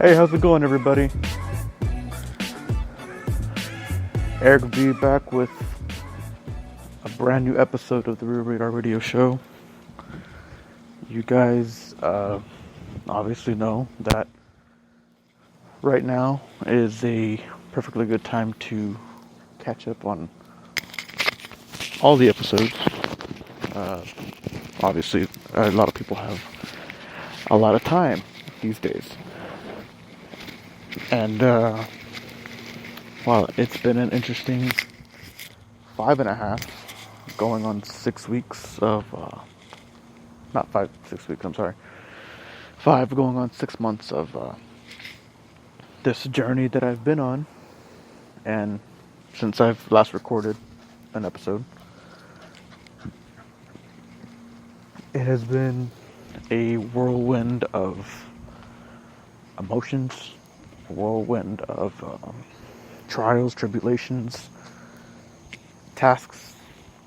Hey, how's it going, everybody? Eric will be back with a brand new episode of the Real Radar Radio Show. You guys obviously know that right now is a perfectly good time to catch up on all the episodes. Obviously, a lot of people have a lot of time these days. And, well, it's been an interesting 5.5, going on 6 weeks of, not 6 weeks, I'm sorry. 5 going on 6 months of this journey that I've been on. And since I've last recorded an episode, it has been a whirlwind of emotions, a whirlwind of trials, tribulations, tasks,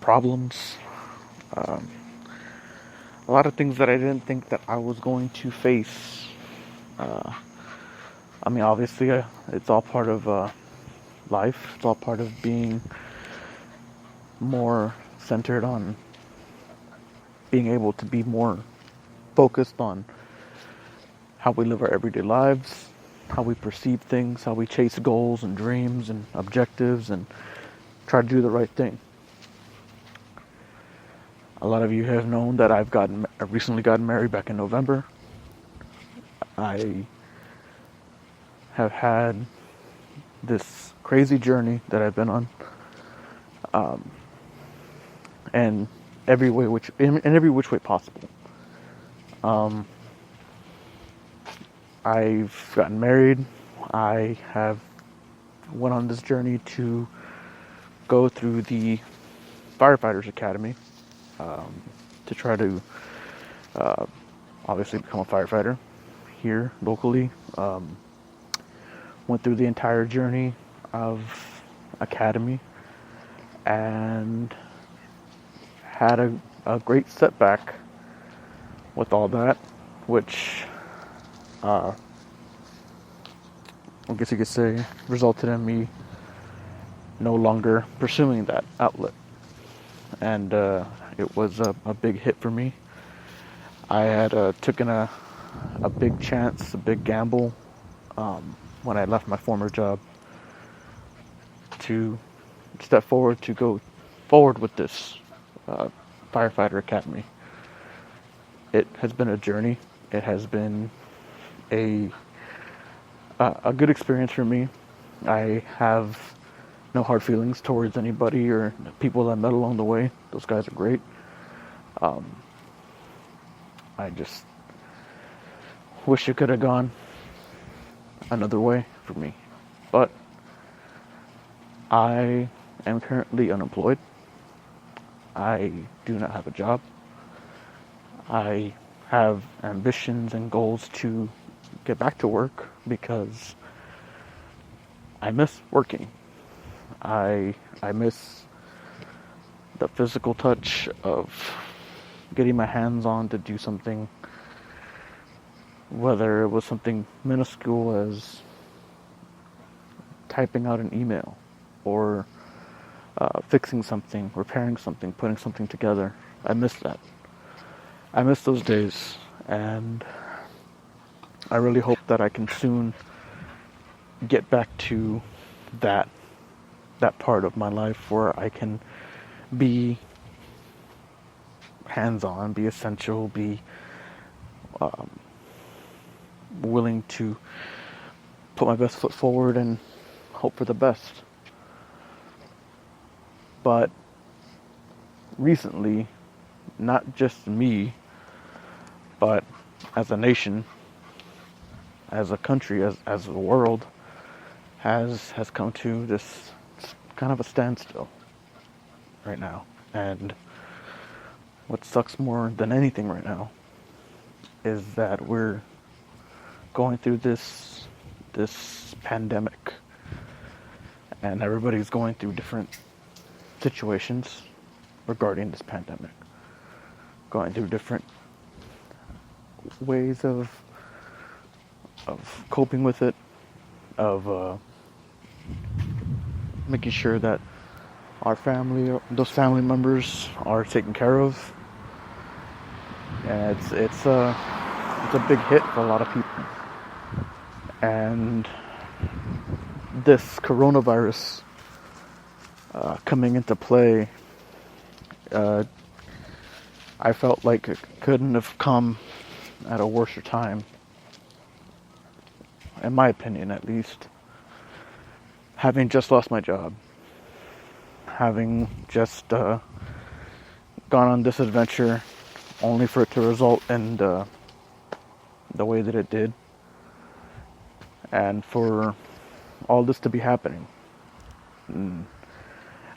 problems, a lot of things that I didn't think that I was going to face. I mean, obviously, it's all part of life. It's all part of being more centered on being able to be more focused on how we live our everyday lives, how we perceive things, how we chase goals and dreams and objectives and try to do the right thing. A lot of you have known that I recently gotten married back in November. I have had this crazy journey that I've been on, and in every which way possible. I've gotten married. I have went on this journey to go through the Firefighters Academy, to try to obviously become a firefighter here locally. Went through the entire journey of academy and had a great setback with all that, which I guess you could say resulted in me no longer pursuing that outlet. And it was a big hit for me. I had taken a big chance, a big gamble, when I left my former job to step forward, to go forward with this firefighter academy. It has been a journey. It has been a good experience for me. I have no hard feelings towards anybody or people that I met along the way. Those guys are great. I just wish it could have gone another way for me. But I am currently unemployed. I do not have a job. I have ambitions and goals to get back to work because I miss working. I miss the physical touch of getting my hands on to do something, whether it was something minuscule as typing out an email or fixing something, repairing something, putting something together. I miss that. I miss those days, and I really hope that I can soon get back to that part of my life where I can be hands-on, be essential, be willing to put my best foot forward and hope for the best. But recently, not just me, but as a nation, as a country, as a world, has come to this kind of a standstill right now. And what sucks more than anything right now is that we're going through this pandemic, and everybody's going through different situations regarding this pandemic, going through different ways of of coping with it, of making sure that our family, those family members, are taken care of. And it's a big hit for a lot of people. And this coronavirus coming into play, I felt like it couldn't have come at a worse time, in my opinion at least. Having just lost my job, having just gone on this adventure only for it to result in the way that it did, and for all this to be happening,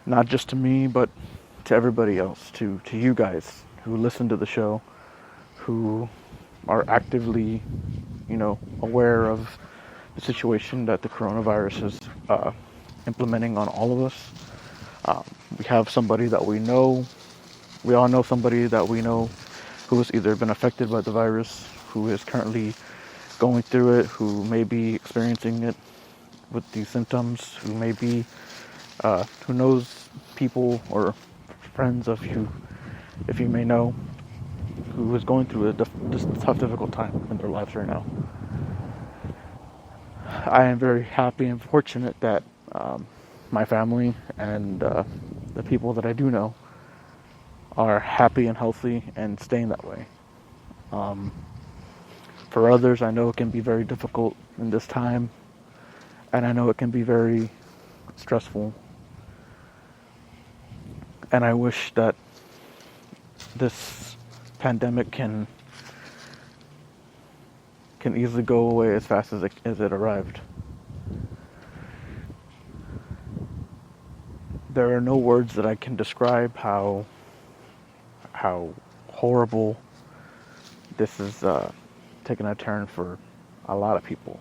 not just to me, but to everybody else, to you guys who listen to the show, who are actively, aware of the situation that the coronavirus is implementing on all of us. We have somebody that we know. We all know somebody that we know who has either been affected by the virus, who is currently going through it, who may be experiencing it with these symptoms, who may be, who knows people or friends of you, if you may know, who is going through this tough, difficult time in their lives right now. I am very happy and fortunate that my family and the people that I do know are happy and healthy and staying that way. For others, I know it can be very difficult in this time, and I know it can be very stressful. And I wish that this pandemic can easily go away as fast as it arrived. There are no words that I can describe how horrible this is taking a turn for a lot of people.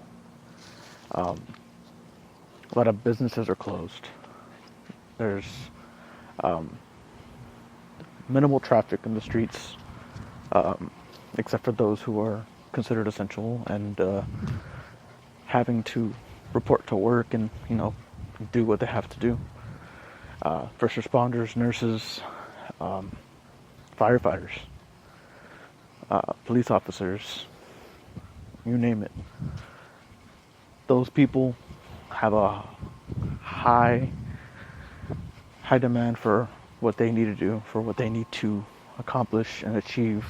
A lot of businesses are closed. There's minimal traffic in the streets, except for those who are considered essential and having to report to work and do what they have to do. First responders, nurses, firefighters, police officers, you name it. Those people have a high demand for what they need to do, for what they need to accomplish and achieve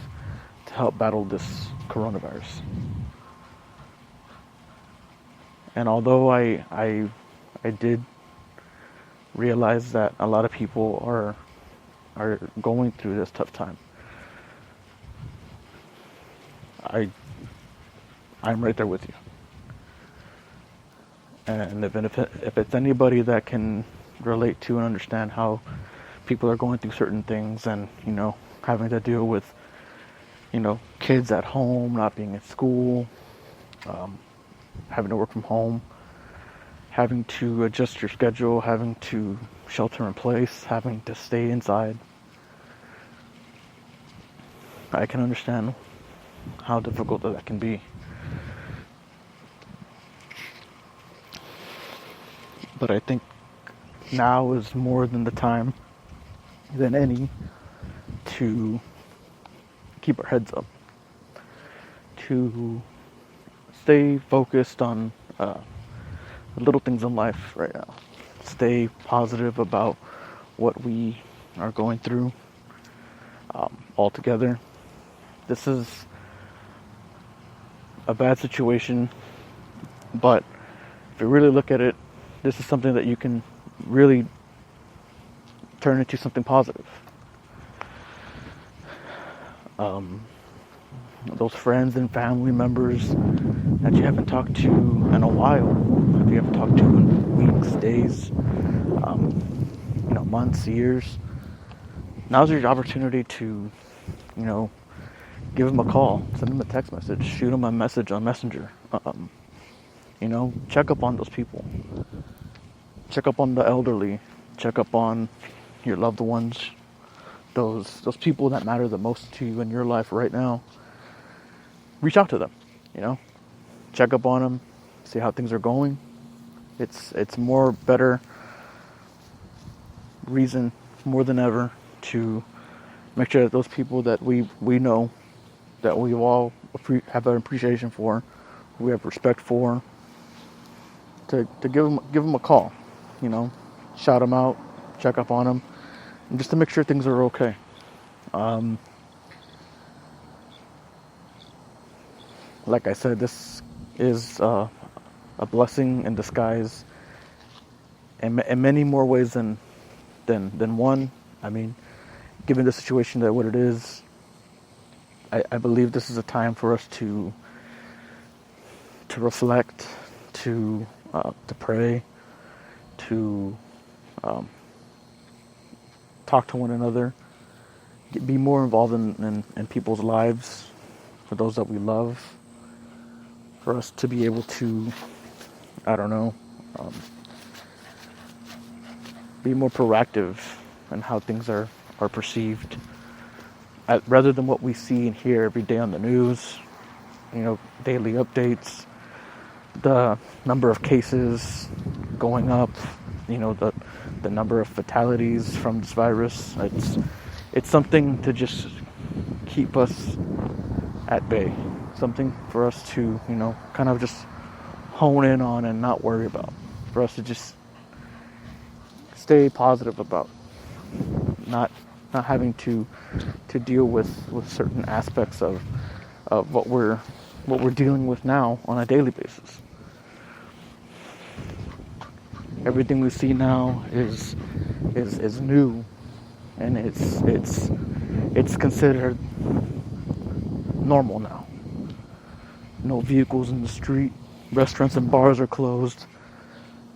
to help battle this coronavirus. And although I did realize that a lot of people are going through this tough time, I'm right there with you. And if it's anybody that can relate to and understand how people are going through certain things and, having to deal with, kids at home, not being at school, having to work from home, having to adjust your schedule, having to shelter in place, having to stay inside, I can understand how difficult that can be. But I think now is more than the time than any to keep our heads up, to stay focused on the little things in life right now, stay positive about what we are going through all together. This is a bad situation, but if you really look at it, this is something that you can really turn into something positive. Those friends and family members that you haven't talked to in a while, that you haven't talked to in weeks, days, months, years, now's your opportunity to, give them a call, send them a text message, shoot them a message on Messenger. Check up on those people. Check up on the elderly. Check up on your loved ones. Those people that matter the most to you in your life right now. Reach out to them, check up on them, see how things are going. It's more better reason more than ever to make sure that those people that we know, that we all have an appreciation for, we have respect for, to give them a call, shout them out, check up on them, and just to make sure things are okay. Like I said, this is a blessing in disguise in many more ways than one. I mean, given the situation that what it is, I believe this is a time for us to reflect, to pray, to talk to one another, be more involved in people's lives, for those that we love, for us to be able to, be more proactive in how things are perceived, rather than what we see and hear every day on the news, daily updates, the number of cases going up, the number of fatalities from this virus. It's something to just keep us at bay, something for us to, kind of just hone in on and not worry about, for us to just stay positive about, not having to deal with certain aspects of what we're dealing with now on a daily basis. Everything we see now is new, and it's considered normal now. No vehicles in the street, restaurants and bars are closed,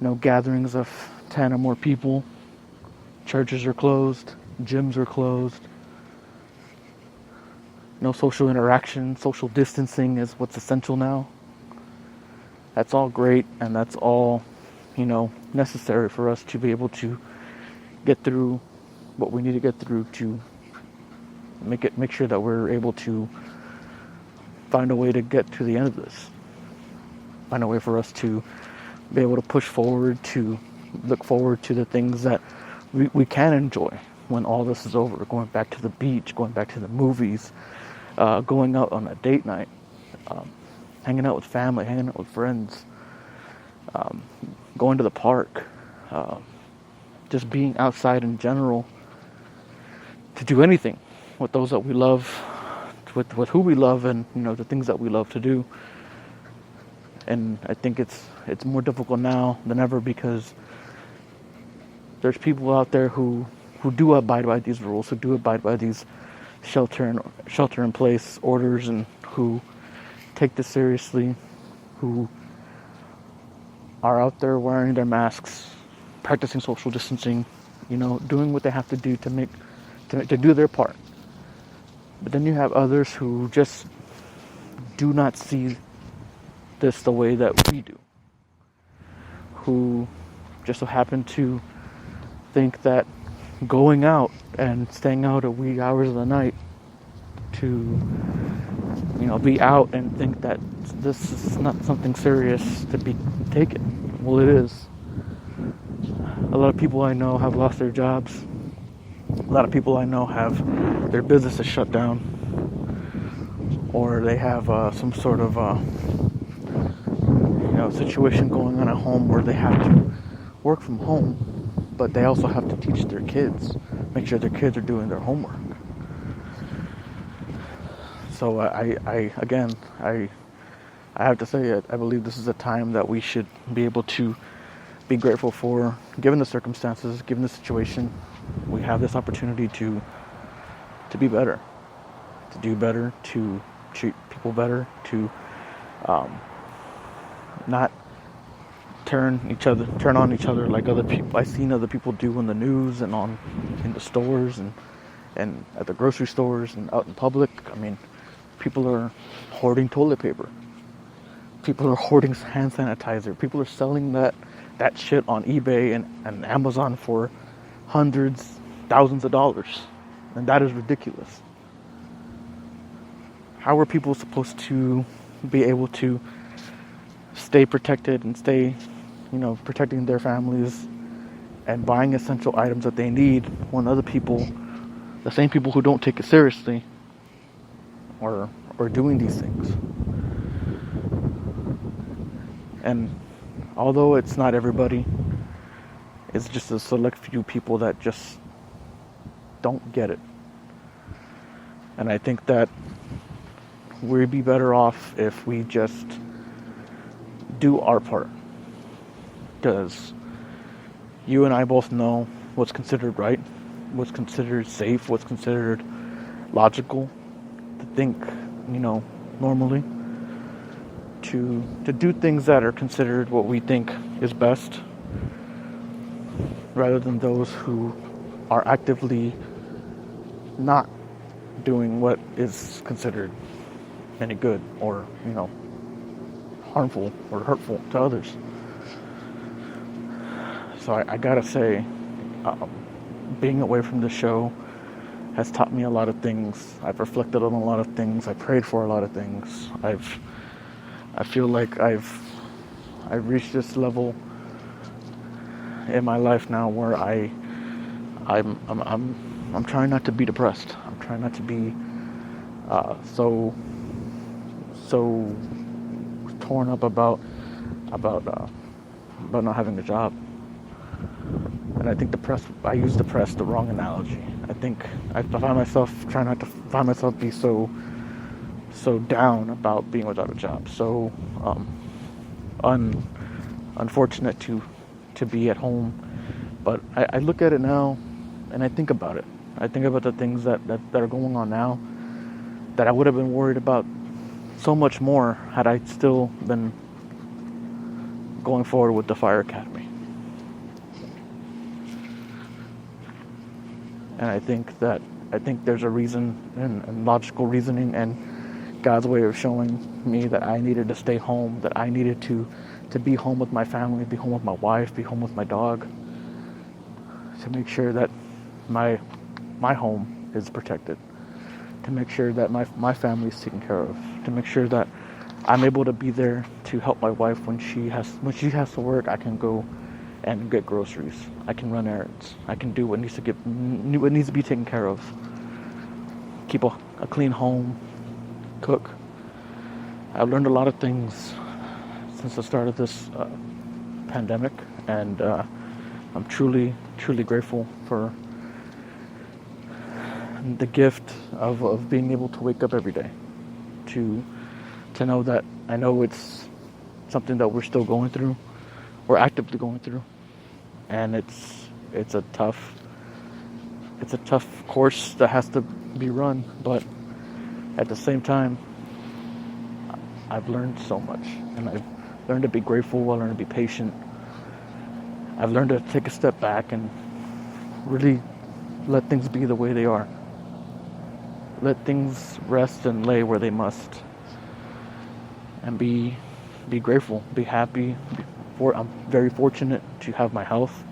no gatherings of 10 or more people, churches are closed, gyms are closed, no social interaction, social distancing is what's essential now. That's all great, and that's all, necessary for us to be able to get through what we need to get through, to make sure that we're able to find a way to get to the end of this. Find a way for us to be able to push forward, to look forward to the things that we can enjoy when all this is over. Going back to the beach, going back to the movies, going out on a date night, hanging out with family, hanging out with friends, going to the park, just being outside in general, to do anything with those that we love, with who we love, and the things that we love to do. And I think it's more difficult now than ever, because there's people out there who do abide by these rules, who do abide by these shelter in place orders, and who take this seriously, who are out there wearing their masks, practicing social distancing, doing what they have to do to do their part. But then you have others who just do not see this the way that we do, who just so happen to think that going out and staying out at wee hours of the night to be out and think that this is not something serious to be taken. Well, it is. A lot of people I know have lost their jobs. A lot of people I know have their businesses shut down, or they have some sort of situation going on at home where they have to work from home, but they also have to teach their kids, make sure their kids are doing their homework. So I have to say, I believe this is a time that we should be able to be grateful for, given the circumstances, given the situation. We have this opportunity to be better, to do better, to treat people better, to not turn on each other like other people. I've seen other people do in the news and in the stores and at the grocery stores and out in public. I mean, people are hoarding toilet paper. People are hoarding hand sanitizer. People are selling that shit on eBay and Amazon for hundreds, thousands of dollars. And that is ridiculous. How are people supposed to be able to stay protected and stay, protecting their families and buying essential items that they need when other people, the same people who don't take it seriously, are doing these things. And although it's not everybody, it's just a select few people that just don't get it. And I think that we'd be better off if we just do our part. Because you and I both know what's considered right, what's considered safe, what's considered logical to think, normally. To do things that are considered what we think is best, rather than those who are actively not doing what is considered any good or, harmful or hurtful to others. So I gotta say, being away from the show has taught me a lot of things. I've reflected on a lot of things. I prayed for a lot of things. I feel like I've reached this level in my life now where I'm trying not to be depressed. I'm trying not to be so torn up about not having a job. And I think I use depressed the wrong analogy. I think I find myself trying not to find myself be so down about being without a job. So unfortunate to be at home. But I look at it now and I think about it. I think about the things that are going on now that I would have been worried about so much more had I still been going forward with the Fire Academy. And I think there's a reason and logical reasoning and God's way of showing me that I needed to stay home, that I needed to be home with my family, be home with my wife, be home with my dog, to make sure that my home is protected, to make sure that my family is taken care of, to make sure that I'm able to be there to help my wife when she has to work. I can go and get groceries. I can run errands. I can do what needs to be taken care of. Keep a clean home, cook. I've learned a lot of things since the start of this pandemic, and I'm truly, truly grateful for the gift of being able to wake up every day, to know that I know it's something that we're still going through, we're actively going through, and it's a tough course that has to be run, but at the same time, I've learned so much, and I've learned to be grateful, I learned to be patient. I've learned to take a step back and really let things be the way they are. Let things rest and lay where they must. And be grateful, be happy. I'm very fortunate to have my health.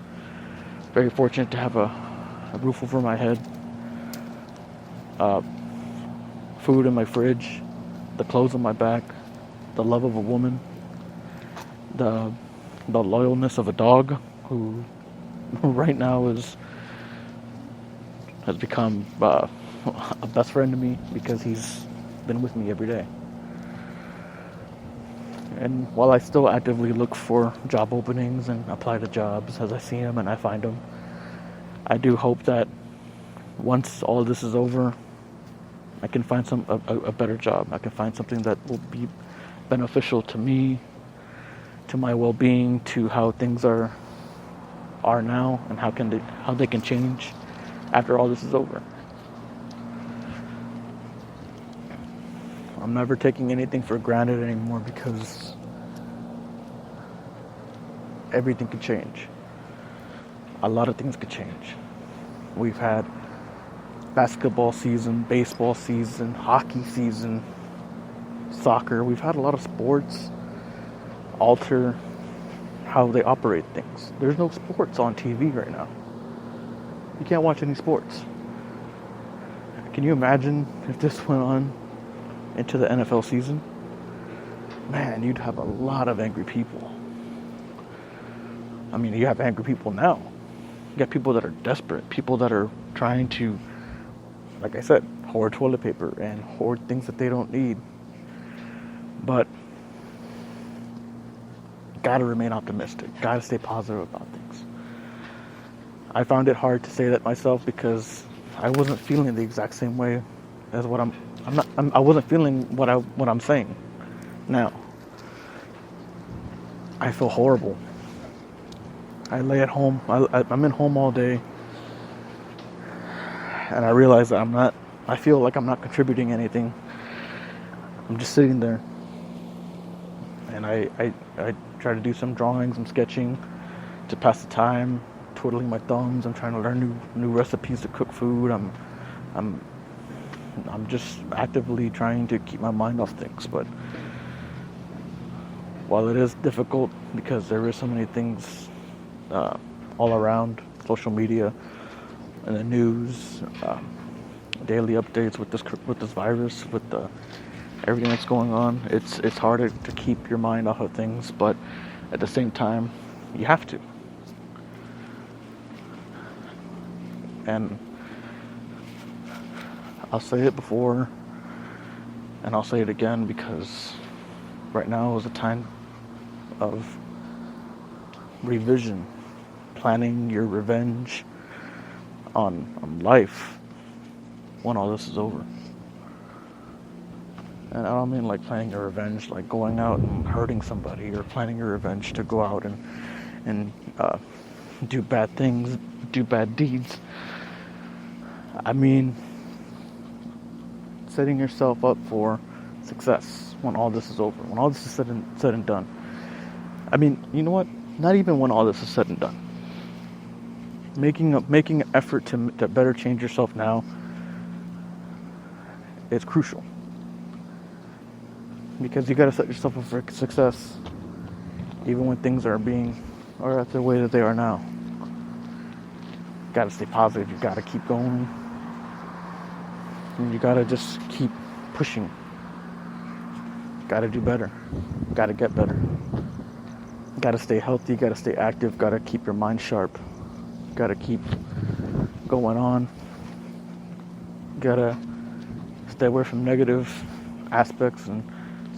Very fortunate to have a roof over my head. Food in my fridge. The clothes on my back. The love of a woman. The loyalness of a dog who right now has become a best friend to me because he's been with me every day. And while I still actively look for job openings and apply to jobs as I see them and I find them, I do hope that once all this is over, I can find a better job. I can find something that will be beneficial to me, to my well-being, to how things are now, and how they can change after all this is over. I'm never taking anything for granted anymore because everything could change. A lot of things could change. We've had basketball season, baseball season, hockey season, soccer. We've had a lot of sports alter how they operate things. There's no sports on TV right now. You can't watch any sports. Can you imagine if this went on into the NFL season? man, you'd have a lot of angry people. I mean, you have angry people now. You got people that are desperate, people that are trying to, like I said, hoard toilet paper and hoard things that they don't need. But gotta remain optimistic. Gotta stay positive about things. I found it hard to say that myself because I wasn't feeling the exact same way as what I wasn't feeling what I'm saying now. I feel horrible. I lay at home. I'm in home all day, and I realize that I feel like I'm not contributing anything. I'm just sitting there, and I try to do some drawing, some sketching, to pass the time, twiddling my thumbs. I'm trying to learn new recipes to cook food. I'm just actively trying to keep my mind off things. But while it is difficult because there is so many things all around, social media and the news, daily updates with this virus, with everything that's going on, it's harder to keep your mind off of things, but at the same time, you have to. And I'll say it before, and I'll say it again, because right now is a time of revision, planning your revenge on life when all this is over. And I don't mean like planning your revenge, like going out and hurting somebody, or planning your revenge to go out and do bad things, do bad deeds. I mean, setting yourself up for success when all this is over, when all this is said and done. I mean, you know what? Not even when all this is said and done. Making an effort to better change yourself now is crucial, because you got to set yourself up for success, even when things are at the way that they are now. You got to stay positive. You got to keep going, and you got to just keep pushing. Got to do better. Got to get better. Got to stay healthy. Got to stay active. Got to keep your mind sharp. Got to keep going on. Got to stay away from negative aspects and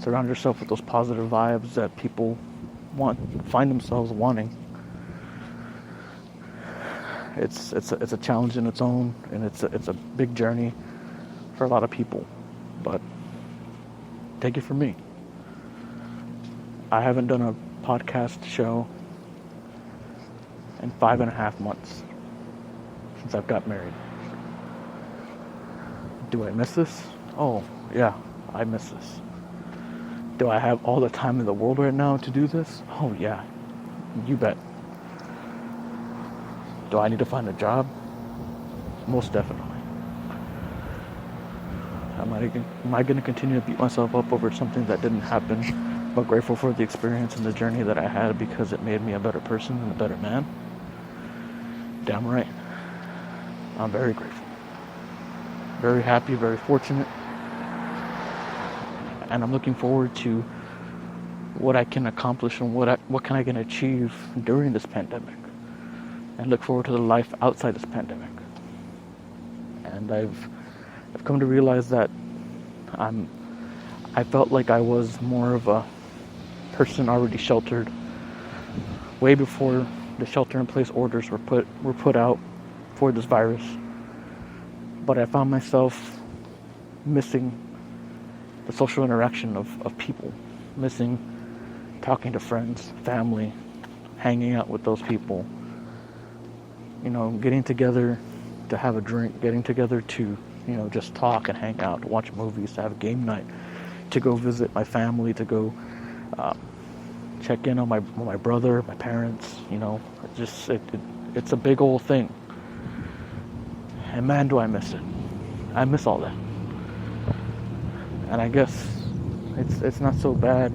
surround yourself with those positive vibes that people find themselves wanting. It's a challenge in its own, and it's a big journey for a lot of people. But take it from me, I haven't done a podcast show in 5.5 months since I've got married. Do I miss this? Oh, yeah, I miss this. Do I have all the time in the world right now to do this? Oh, yeah, you bet. Do I need to find a job? Most definitely. Am I going to continue to beat myself up over something that didn't happen, but grateful for the experience and the journey that I had because it made me a better person and a better man? Damn right. I'm very grateful. Very happy, very fortunate. And I'm looking forward to what I can accomplish and what can I can achieve during this pandemic. And look forward to the life outside this pandemic. And I've come to realize that I felt like I was more of a person already sheltered way before the shelter-in-place orders were put out for this virus. But I found myself missing the social interaction of people, missing talking to friends, family, hanging out with those people, getting together to have a drink, getting together to, just talk and hang out, to watch movies, to have a game night, to go visit my family, to go check in on my brother, my parents, it's a big old thing. And man, do I miss it. I miss all that. And I guess it's not so bad,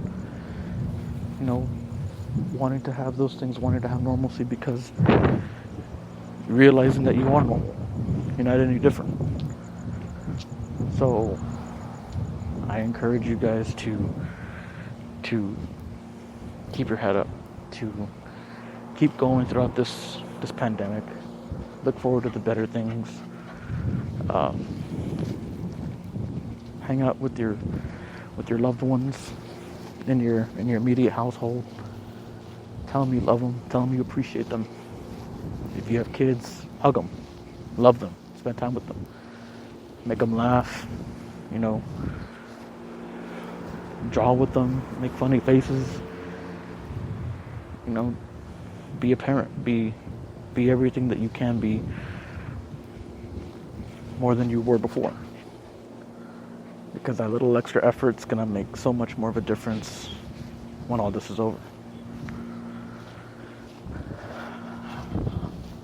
wanting to have those things, wanting to have normalcy, because realizing that you are normal. You're not any different. So I encourage you guys to to keep your head up, to keep going throughout this pandemic. Look forward to the better things. Hang out with your loved ones in your immediate household. Tell them you love them. Tell them you appreciate them. If you have kids, hug them, love them, spend time with them, make them laugh. Draw with them, make funny faces. Be a parent. Be everything that you can be, more than you were before. Because that little extra effort's gonna make so much more of a difference when all this is over.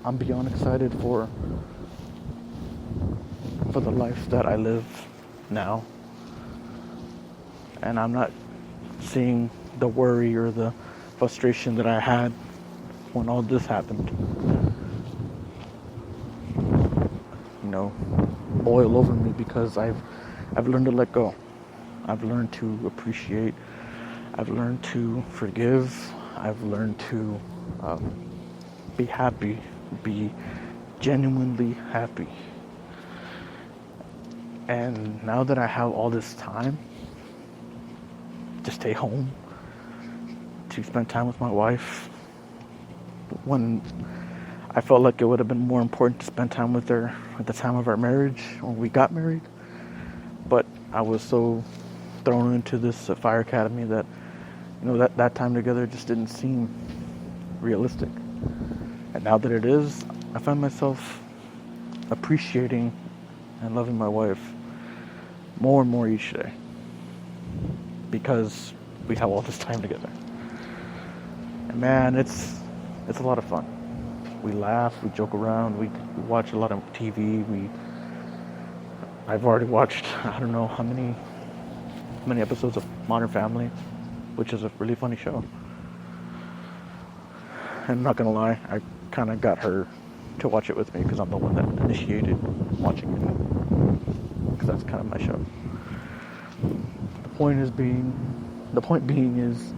I'm beyond excited for the life that I live now. And I'm not seeing the worry or the frustration that I had when all this happened, boil over me, because I've learned to let go. I've learned to appreciate. I've learned to forgive. I've learned to be happy, be genuinely happy. And now that I have all this time to stay home, to spend time with my wife, when I felt like it would have been more important to spend time with her at the time of our marriage, when we got married. But I was so thrown into this fire academy that, that time together just didn't seem realistic. And now that it is, I find myself appreciating and loving my wife more and more each day, because we have all this time together. And man, it's a lot of fun. We laugh, we joke around, we watch a lot of TV. I've already watched, I don't know how many episodes of Modern Family, which is a really funny show. And I'm not gonna lie, I kind of got her to watch it with me, because I'm the one that initiated watching it, because that's kind of my show. The point being is,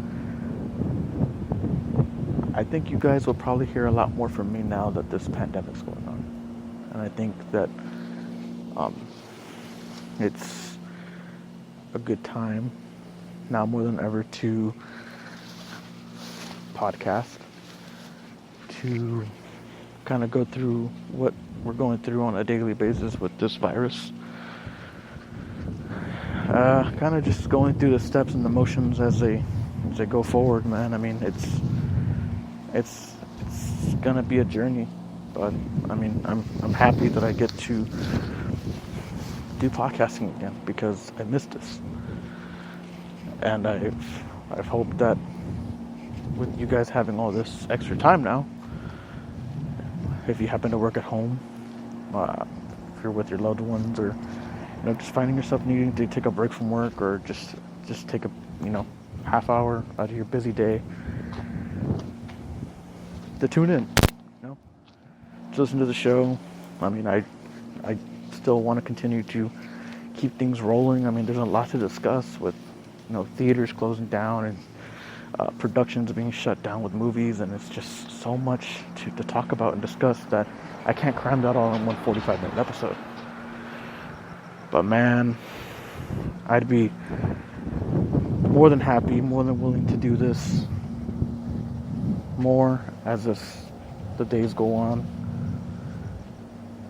I think you guys will probably hear a lot more from me now that this pandemic's going on. And I think that it's a good time now more than ever to podcast, to kind of go through what we're going through on a daily basis with this virus. Kind of just going through the steps and the motions as they go forward, man. I mean, it's gonna be a journey, but I mean, I'm happy that I get to do podcasting again, because I missed this, and I've hoped that with you guys having all this extra time now, if you happen to work at home, if you're with your loved ones, or just finding yourself needing to take a break from work, or just take a half hour out of your busy day to tune in, to listen to the show. I mean, I still want to continue to keep things rolling. I mean, there's a lot to discuss with theaters closing down, and productions being shut down with movies, and it's just so much to talk about and discuss that I can't cram that all in one 45-minute episode. But man, I'd be more than happy, more than willing to do this more as the days go on,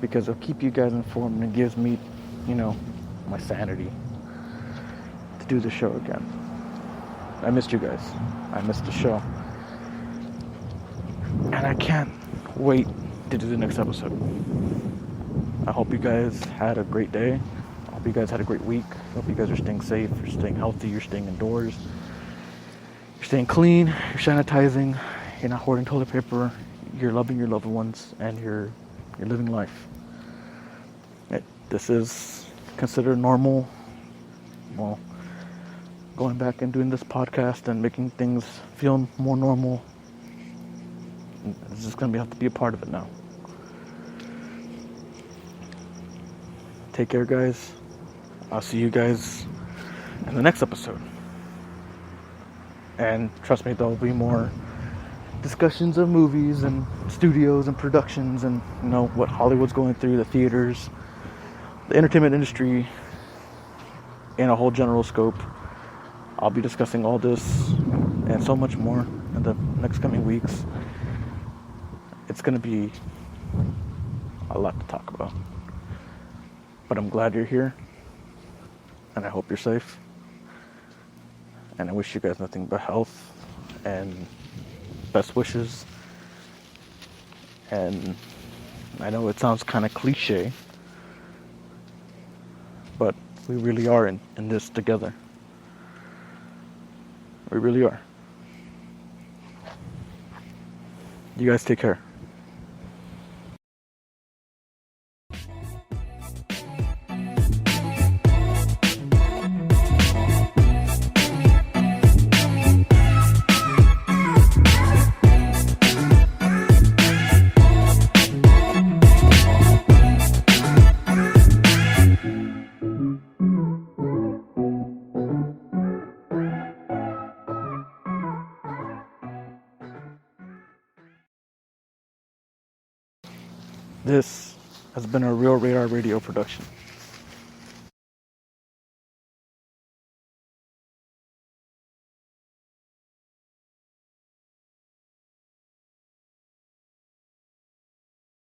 because it'll keep you guys informed, and it gives me, my sanity to do the show again. I missed you guys. I missed the show. And I can't wait to do the next episode. I hope you guys had a great day. I hope you guys had a great week. I hope you guys are staying safe, you're staying healthy, you're staying indoors, you're staying clean, you're sanitizing, you're not hoarding toilet paper, you're loving your loved ones, and you're living life. This is considered normal. Well, going back and doing this podcast and making things feel more normal, it's just going to have to be a part of it now. Take care, guys. I'll see you guys in the next episode. And trust me, there'll be more discussions of movies and studios and productions and what Hollywood's going through, the theaters, the entertainment industry, in a whole general scope. I'll be discussing all this and so much more in the next coming weeks. It's going to be a lot to talk about. But I'm glad you're here, and I hope you're safe. And I wish you guys nothing but health and best wishes. And I know it sounds kind of cliche, but we really are in this together. We really are. You guys take care. This has been a Real Radar Radio production.